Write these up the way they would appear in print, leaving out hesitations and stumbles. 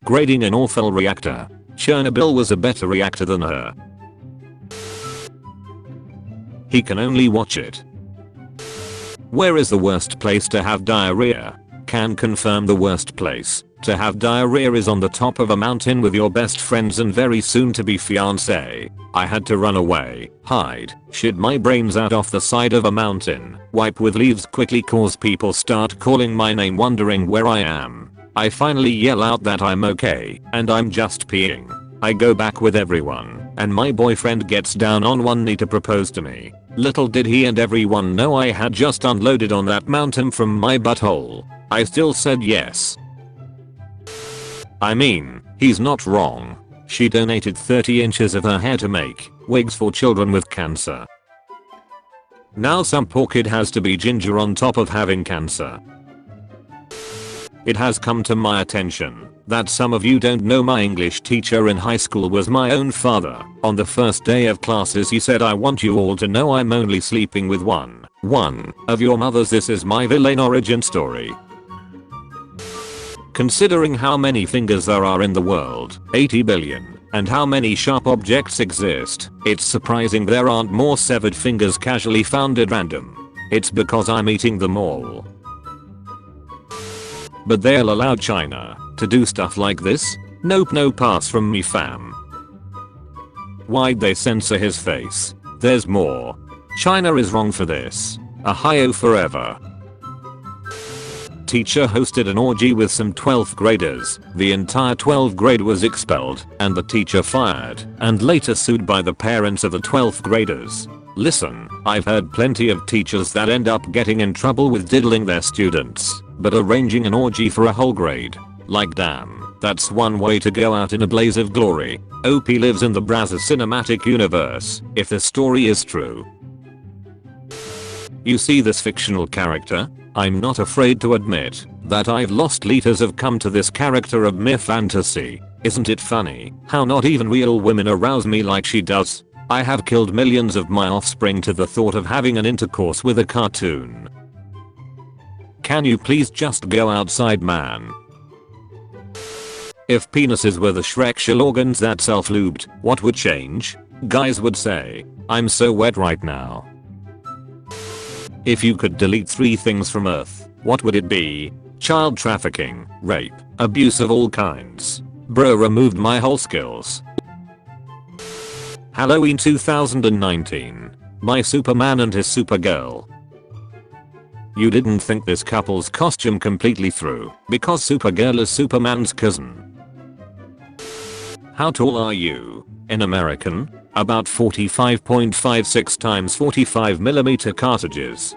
Grading an awful reactor. Chernobyl was a better reactor than her. He can only watch it. Where is the worst place to have diarrhea? Can confirm the worst place to have diarrhea is on the top of a mountain with your best friends and very soon to be fiance. I had to run away, hide, shit my brains out off the side of a mountain, wipe with leaves quickly cause people start calling my name wondering where I am. I finally yell out that I'm okay and I'm just peeing. I go back with everyone and my boyfriend gets down on one knee to propose to me. Little did he and everyone know I had just unloaded on that mountain from my butthole. I still said yes. I mean, he's not wrong. She donated 30 inches of her hair to make wigs for children with cancer. Now some poor kid has to be ginger on top of having cancer. It has come to my attention that some of you don't know my English teacher in high school was my own father. On the first day of classes he said, I want you all to know I'm only sleeping with one of your mothers. This is my villain origin story. Considering how many fingers there are in the world, 80 billion, and how many sharp objects exist, it's surprising there aren't more severed fingers casually found at random. It's because I'm eating them all. But they'll allow China to do stuff like this? Nope, no pass from me fam. Why'd they censor his face? There's more. China is wrong for this. Ohio forever. Teacher hosted an orgy with some 12th graders. The entire 12th grade was expelled and the teacher fired and later sued by the parents of the 12th graders. Listen, I've heard plenty of teachers that end up getting in trouble with diddling their students, but arranging an orgy for a whole grade? Like damn, that's one way to go out in a blaze of glory. OP lives in the Brazzer cinematic universe, if the story is true. You see this fictional character? I'm not afraid to admit that I've lost liters of cum to this character of mere fantasy. Isn't it funny how not even real women arouse me like she does? I have killed millions of my offspring to the thought of having an intercourse with a cartoon. Can you please just go outside, man? If penises were the Shrek organs that self-lubed, what would change? Guys would say, I'm so wet right now. If you could delete 3 things from Earth, what would it be? Child trafficking, rape, abuse of all kinds. Bro removed my whole skills. Halloween 2019. My Superman and his Supergirl. You didn't think this couple's costume completely through because Supergirl is Superman's cousin. How tall are you? In American? About 45.56 times 45mm cartridges.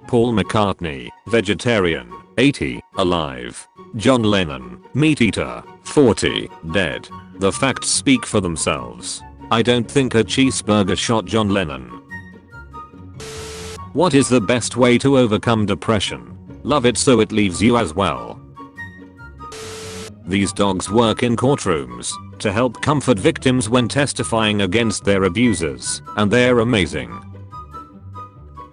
Paul McCartney, vegetarian, 80, alive. John Lennon, meat eater, 40, dead. The facts speak for themselves. I don't think a cheeseburger shot John Lennon. What is the best way to overcome depression? Love it so it leaves you as well. These dogs work in courtrooms to help comfort victims when testifying against their abusers, and they're amazing.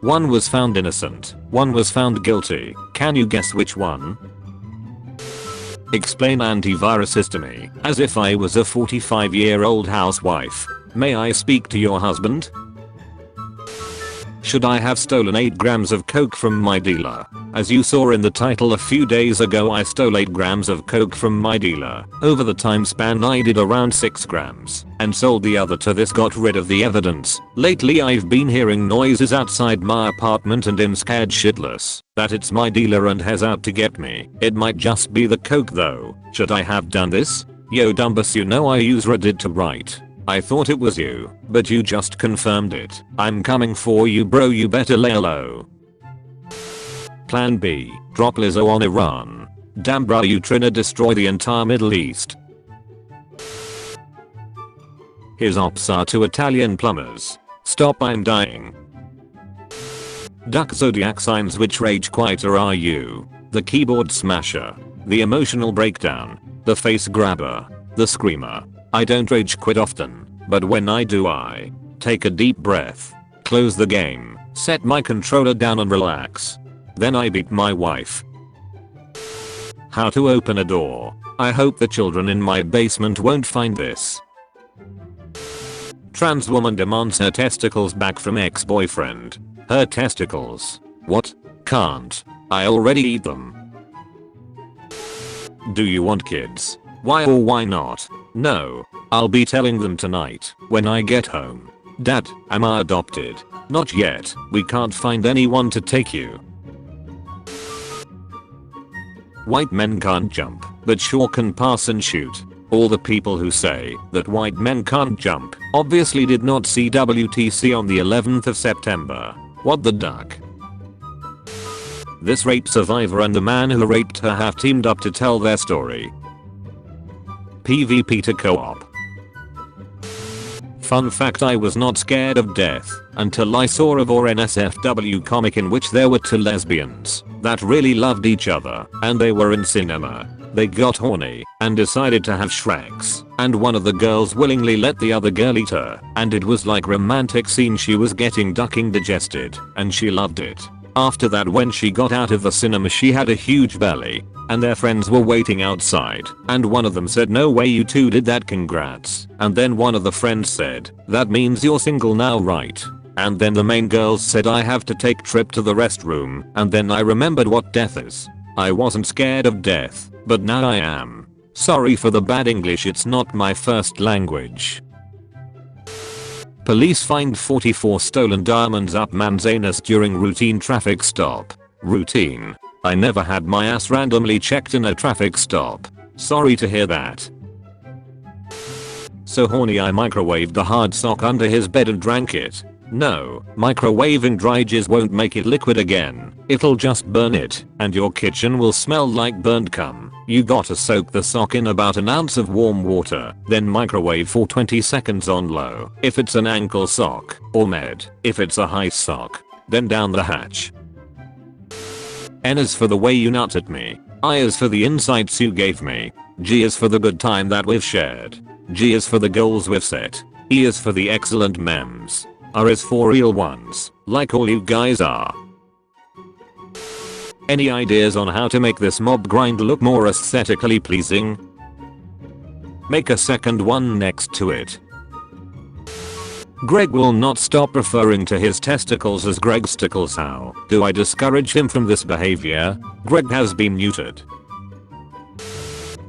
One was found innocent, one was found guilty. Can you guess which one? Explain antiviruses to me as if I was a 45-year-old housewife. May I speak to your husband? Should I have stolen 8 grams of coke from my dealer? As you saw in the title a few days ago, I stole 8 grams of coke from my dealer. Over the time span I did around 6 grams and sold the other to this, got rid of the evidence. Lately I've been hearing noises outside my apartment and am scared shitless that it's my dealer and has out to get me. It might just be the coke though. Should I have done this? Yo Dumbus, you know I use Reddit to write. I thought it was you, but you just confirmed it. I'm coming for you bro, you better lay low. Plan B, drop Lizzo on Iran. Damn bro, you tryna destroy the entire Middle East. His ops are to Italian plumbers. Stop, I'm dying. Duck zodiac signs, which rage quieter are you? The keyboard smasher, the emotional breakdown, the face grabber, the screamer. I don't rage quit often, but when I do I take a deep breath, close the game, set my controller down and relax. Then I beat my wife. How to open a door. I hope the children in my basement won't find this. Trans woman demands her testicles back from ex-boyfriend. Her testicles. What? Can't. I already eat them. Do you want kids? Why or why not? No. I'll be telling them tonight when I get home. Dad, am I adopted? Not yet. We can't find anyone to take you. White men can't jump, but sure can pass and shoot. All the people who say that white men can't jump obviously did not see WTC on the 11th of September. What the duck? This rape survivor and the man who raped her have teamed up to tell their story. PvP to co-op. Fun fact, I was not scared of death until I saw a vore NSFW comic in which there were two lesbians that really loved each other and they were in cinema. They got horny and decided to have Shreks, and one of the girls willingly let the other girl eat her, and it was like romantic scene. She was getting ducking digested and she loved it. After that, when she got out of the cinema, she had a huge belly and their friends were waiting outside, and one of them said, "No way, you two did that, congrats." And then one of the friends said, "That means you're single now, right?" And then the main girls said, "I have to take trip to the restroom." And then I remembered what death is. I wasn't scared of death, but now I am. Sorry for the bad English, it's not my first language. Police find 44 stolen diamonds up man's anus during routine traffic stop. Routine. I never had my ass randomly checked in a traffic stop. Sorry to hear that. So horny I microwaved a hard sock under his bed and drank it. No, microwaving dry jizz won't make it liquid again. It'll just burn it, and your kitchen will smell like burned cum. You gotta soak the sock in about an ounce of warm water, then microwave for 20 seconds on low. If it's an ankle sock, or med. If it's a high sock, then down the hatch. N is for the way you nut at me. I is for the insights you gave me. G is for the good time that we've shared. G is for the goals we've set. E is for the excellent memes. R is for real ones, like all you guys are. Any ideas on how to make this mob grind look more aesthetically pleasing? Make a second one next to it. Greg will not stop referring to his testicles as Gregsticles. How do I discourage him from this behavior? Greg has been muted.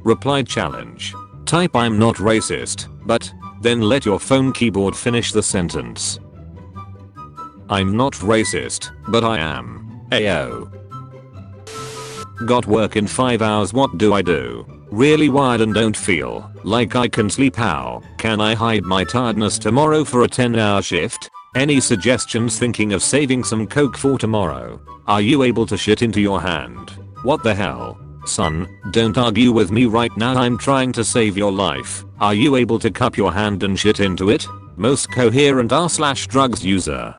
Reply challenge. Type "I'm not racist, but," then let your phone keyboard finish the sentence. I'm not racist, but I am. Ayo. Got work in 5 hours, what do I do? Really wired and don't feel like I can sleep. How can I hide my tiredness tomorrow for a 10-hour shift? Any suggestions? Thinking of saving some coke for tomorrow. Are you able to shit into your hand? What the hell? Son, don't argue with me right now, I'm trying to save your life. Are you able to cup your hand and shit into it? Most coherent r/drugs user.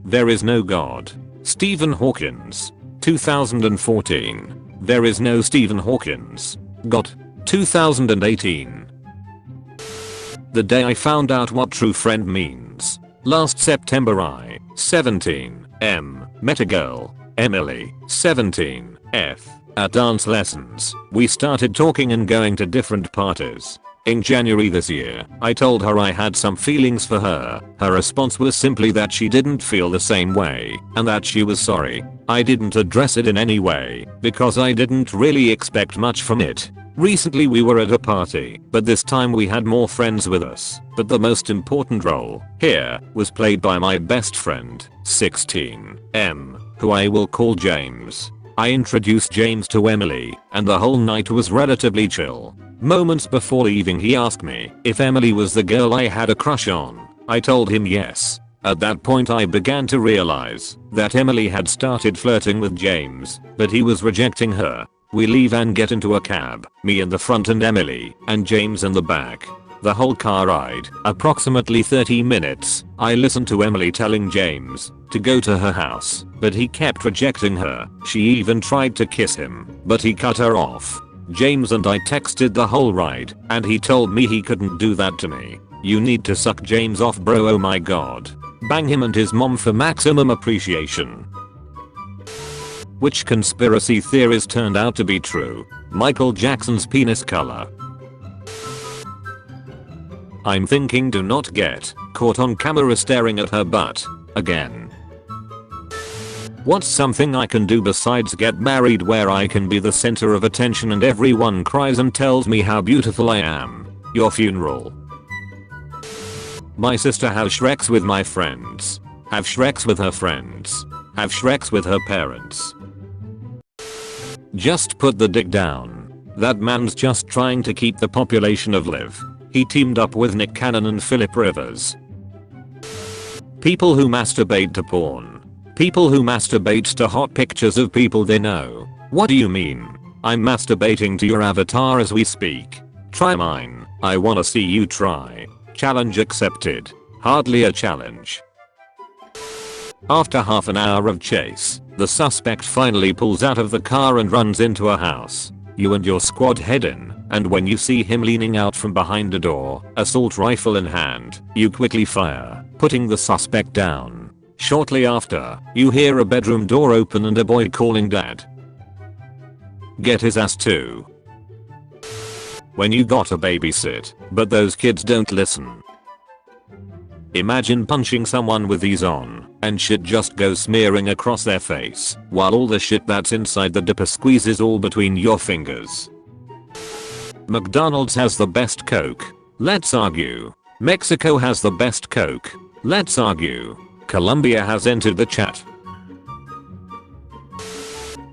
There is no God. Stephen Hawkins. 2014. There is no Stephen Hawkins. God. 2018. The day I found out what true friend means. Last September I, 17, M, met a girl, Emily, 17, F, at dance lessons. We started talking and going to different parties. In January this year, I told her I had some feelings for her. Her response was simply that she didn't feel the same way, and that she was sorry. I didn't address it in any way, because I didn't really expect much from it. Recently we were at a party, but this time we had more friends with us. But the most important role here was played by my best friend, 16, M, who I will call James. I introduced James to Emily, and the whole night was relatively chill. Moments before leaving he asked me if Emily was the girl I had a crush on. I told him yes. At that point I began to realize that Emily had started flirting with James, but he was rejecting her. We leave and get into a cab, me in the front and Emily and James in the back. The whole car ride, approximately 30 minutes, I listened to Emily telling James to go to her house, but he kept rejecting her. She even tried to kiss him, but he cut her off. James and I texted the whole ride, and he told me he couldn't do that to me. You need to suck James off, bro, oh my god. Bang him and his mom for maximum appreciation. Which conspiracy theories turned out to be true? Michael Jackson's penis color. I'm thinking do not get caught on camera staring at her butt again. What's something I can do besides get married where I can be the center of attention and everyone cries and tells me how beautiful I am? Your funeral. My sister has Shreks with my friends. Have Shreks with her friends. Have Shreks with her parents. Just put the dick down. That man's just trying to keep the population of live. He teamed up with Nick Cannon and Philip Rivers. People who masturbate to porn. People who masturbate to hot pictures of people they know. What do you mean? I'm masturbating to your avatar as we speak. Try mine. I wanna see you try. Challenge accepted. Hardly a challenge. After half an hour of chase, the suspect finally pulls out of the car and runs into a house. You and your squad head in, and when you see him leaning out from behind a door, assault rifle in hand, you quickly fire, putting the suspect down. Shortly after, you hear a bedroom door open and a boy calling dad. Get his ass too. When you gotta babysit, but those kids don't listen. Imagine punching someone with these on, and shit just goes smearing across their face, while all the shit that's inside the dipper squeezes all between your fingers. McDonald's has the best Coke. Let's argue. Mexico has the best Coke. Let's argue. Colombia has entered the chat.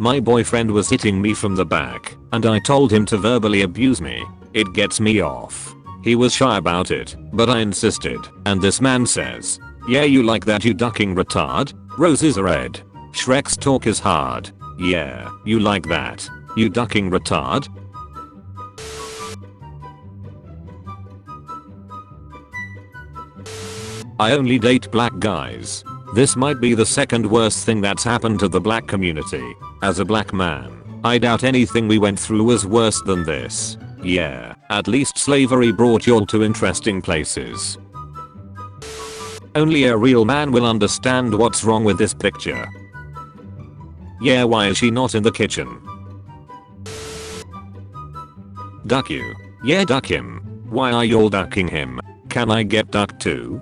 My boyfriend was hitting me from the back, and I told him to verbally abuse me. It gets me off. He was shy about it, but I insisted, and this man says, yeah, you like that, you ducking retard? Roses are red. Shrek's talk is hard. Yeah, you like that, you ducking retard? I only date black guys. This might be the second worst thing that's happened to the black community. As a black man, I doubt anything we went through was worse than this. Yeah, at least slavery brought y'all to interesting places. Only a real man will understand what's wrong with this picture. Yeah, why is she not in the kitchen? Duck you. Yeah, duck him. Why are y'all ducking him? Can I get ducked too?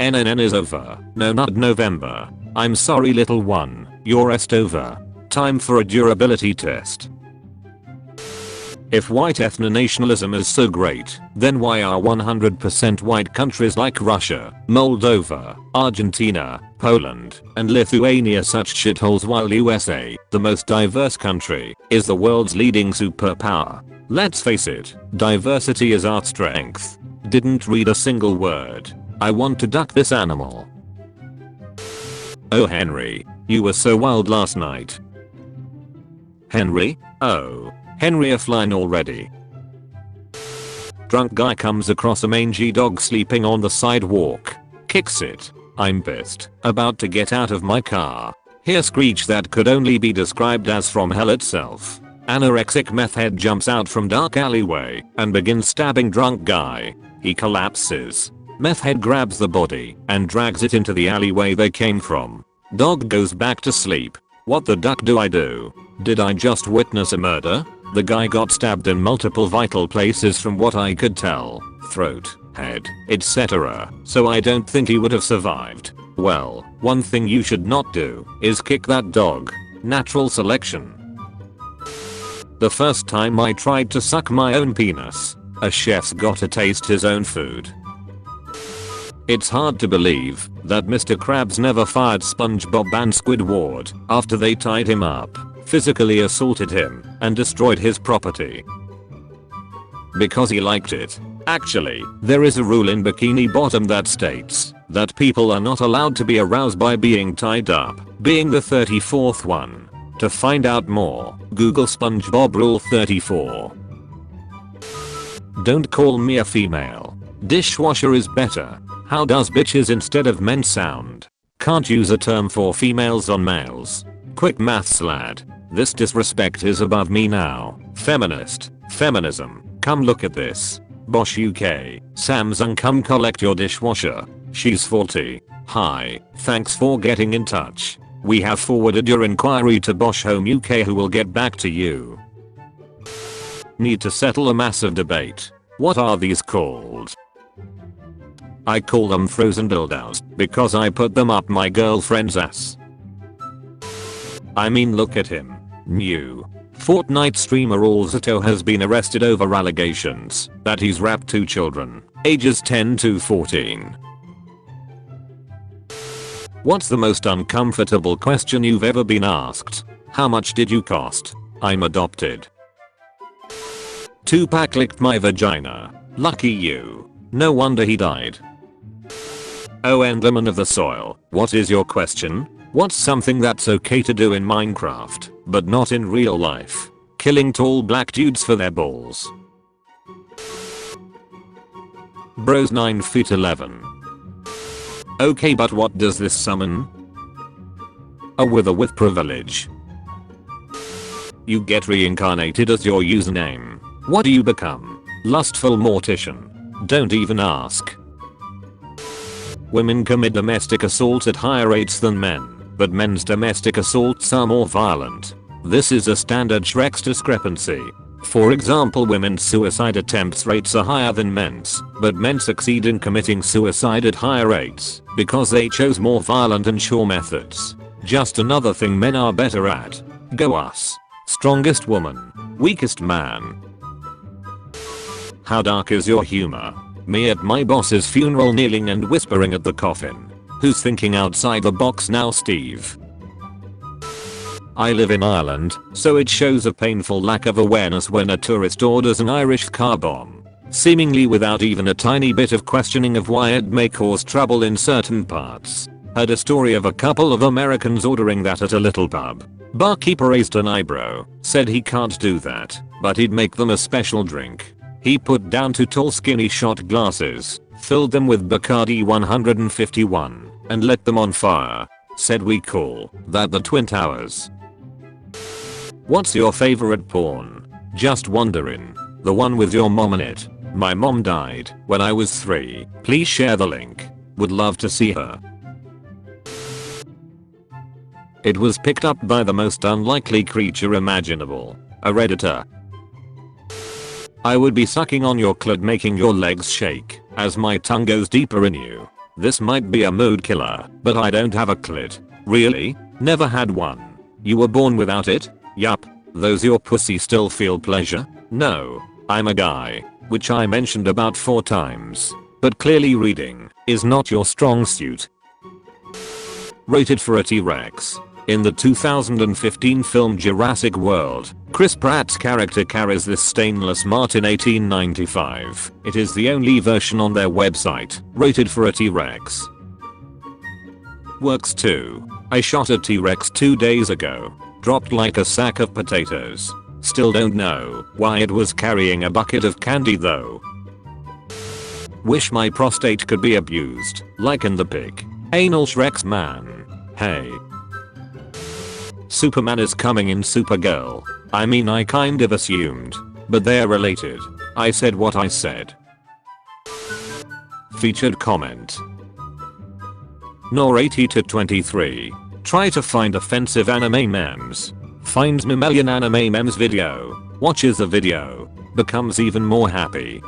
NNN is over. No, not November. I'm sorry little one, you're over. Time for a durability test. If white ethno-nationalism is so great, then why are 100% white countries like Russia, Moldova, Argentina, Poland, and Lithuania such shitholes while USA, the most diverse country, is the world's leading superpower? Let's face it, diversity is our strength. Didn't read a single word. I want to duck this animal. Oh Henry, you were so wild last night. Henry? Oh, Henry offline already. Drunk guy comes across a mangy dog sleeping on the sidewalk. Kicks it. I'm pissed. About to get out of my car. Hear screech that could only be described as from hell itself. Anorexic meth head jumps out from dark alleyway and begins stabbing drunk guy. He collapses. Meth head grabs the body and drags it into the alleyway they came from. Dog goes back to sleep. What the duck do I do? Did I just witness a murder? The guy got stabbed in multiple vital places from what I could tell. Throat, head, etc. So I don't think he would have survived. Well, one thing you should not do is kick that dog. Natural selection. The first time I tried to suck my own penis, a chef's got to taste his own food. It's hard to believe that Mr. Krabs never fired SpongeBob and Squidward after they tied him up, physically assaulted him, and destroyed his property. Because he liked it. Actually, there is a rule in Bikini Bottom that states that people are not allowed to be aroused by being tied up, being the 34th one. To find out more, Google SpongeBob Rule 34. Don't call me a female. Dishwasher is better. How does bitches instead of men sound? Can't use a term for females on males. Quick maths lad. This disrespect is above me now. Feminist. Feminism. Come look at this. Bosch UK. Samsung, come collect your dishwasher. She's faulty. Hi. Thanks for getting in touch. We have forwarded your inquiry to Bosch Home UK, who will get back to you. Need to settle a massive debate. What are these called? I call them frozen dildos because I put them up my girlfriend's ass. I mean, look at him. New Fortnite streamer Alzato has been arrested over allegations that he's raped 2 children, ages 10 to 14. What's the most uncomfortable question you've ever been asked? How much did you cost? I'm adopted. Tupac licked my vagina. Lucky you. No wonder he died. Oh, Enderman of the soil, what is your question? What's something that's okay to do in Minecraft, but not in real life? Killing tall black dudes for their balls. Bros 9 feet 11. Okay, but what does this summon? A wither with privilege. You get reincarnated as your username. What do you become? Lustful mortician. Don't even ask. Women commit domestic assault at higher rates than men, but men's domestic assaults are more violent. This is a standard Shrek's discrepancy. For example, women's suicide attempts rates are higher than men's, but men succeed in committing suicide at higher rates because they chose more violent and sure methods. Just another thing men are better at. Go us. Strongest woman. Weakest man. How dark is your humor? Me at my boss's funeral, kneeling and whispering at the coffin. Who's thinking outside the box now, Steve? I live in Ireland, so it shows a painful lack of awareness when a tourist orders an Irish car bomb, seemingly without even a tiny bit of questioning of why it may cause trouble in certain parts. Heard a story of a couple of Americans ordering that at a little pub. Barkeeper raised an eyebrow, said he can't do that, but he'd make them a special drink. He put down 2 tall skinny shot glasses, filled them with Bacardi 151, and lit them on fire. Said we call that the Twin Towers. What's your favorite porn? Just wondering. The one with your mom in it. My mom died when I was 3. Please share the link. Would love to see her. It was picked up by the most unlikely creature imaginable. A redditor. I would be sucking on your clit, making your legs shake as my tongue goes deeper in you. This might be a mood killer, but I don't have a clit. Really? Never had one? You were born without it? Yup. Those your pussy still feel pleasure? No. I'm a guy, which I mentioned about 4 times. But clearly reading is not your strong suit. Rated for a T-Rex. In the 2015 film Jurassic World, Chris Pratt's character carries this stainless Martin 1895. It is the only version on their website, rated for a T-Rex. Works too. I shot a T-Rex 2 days ago. Dropped like a sack of potatoes. Still don't know why it was carrying a bucket of candy though. Wish my prostate could be abused, like in the pic. Anal Shrek's man. Hey. Superman is coming in Supergirl. I mean, I kind of assumed, but they're related. I said what I said. Featured comment. Nor 80 to 23. Try to find offensive anime memes. Finds Memellion anime memes video. Watches the video. Becomes even more happy.